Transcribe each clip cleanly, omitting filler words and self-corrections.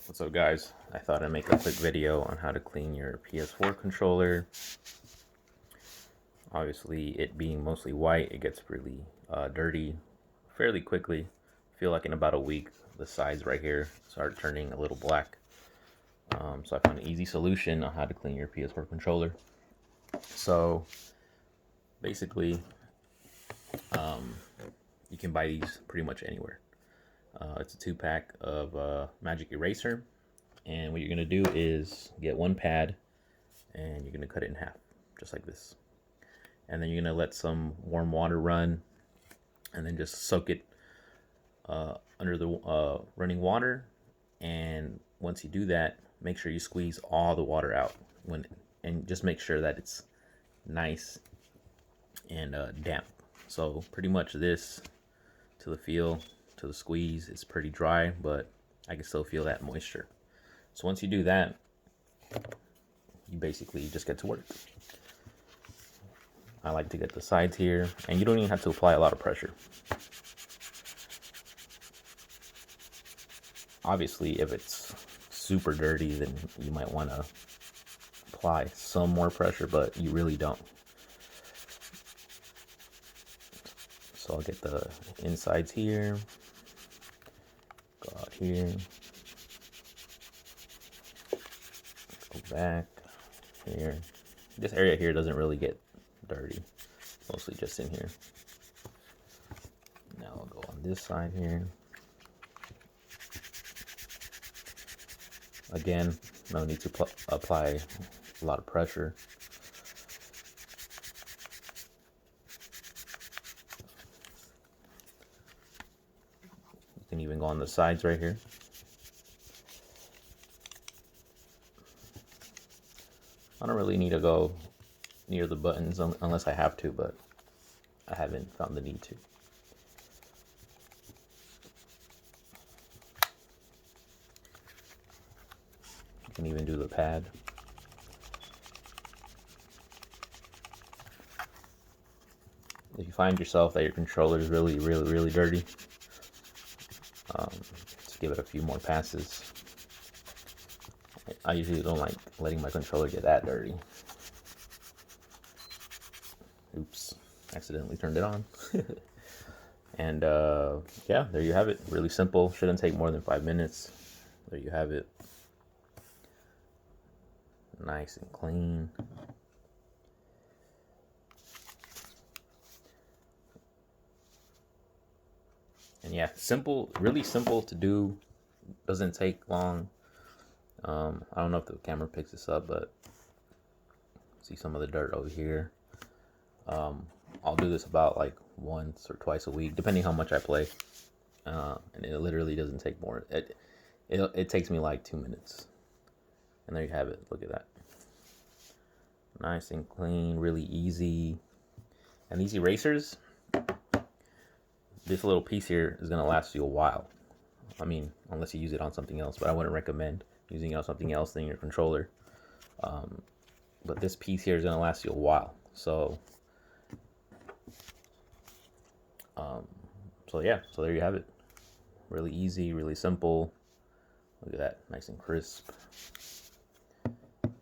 What's up, guys? I thought I'd make a quick video on how to clean your PS4 controller. Obviously, it being mostly white, it gets really dirty fairly quickly. I feel like in about a week, the sides right here start turning a little black. So I found an easy solution on how to clean your PS4 controller. So basically, you can buy these pretty much anywhere. It's a 2-pack of Magic Eraser. And what you're going to do is get one pad and you're going to cut it in half, just like this. And then you're going to let some warm water run and then just soak it under the running water. And once you do that, make sure you squeeze all the water out and just make sure that it's nice and damp. So pretty much this to the feel, to the squeeze, it's pretty dry, but I can still feel that moisture. So once you do that, you basically just get to work. I like to get the sides here, and you don't even have to apply a lot of pressure. Obviously, if it's super dirty, then you might want to apply some more pressure, but you really don't. So I'll get the insides here, go out here, go back here. This area here doesn't really get dirty, mostly just in here. Now I'll go on this side here. Again, no need to apply a lot of pressure. You can even go on the sides right here. I don't really need to go near the buttons unless I have to, but I haven't found the need to. You can even do the pad. If you find yourself that your controller is really dirty, just give it a few more passes. I usually don't like letting my controller get that dirty. Oops, accidentally turned it on. And yeah, there you have it. Really simple. Shouldn't take more than 5 minutes. There you have it. Nice and clean. And yeah, simple, really simple to do. Doesn't take long. I don't know if the camera picks this up, but see some of the dirt over here. I'll do this about like once or twice a week, depending how much I play. And it literally doesn't take more. It takes me like 2 minutes. And there you have it. Look at that. Nice and clean, really easy. And these erasers, this little piece here is going to last you a while. I mean, unless you use it on something else, but I wouldn't recommend using it on something else than your controller. But this piece here is going to last you a while. So yeah, so there you have it. Really easy, really simple. Look at that, nice and crisp.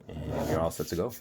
And you're all set to go.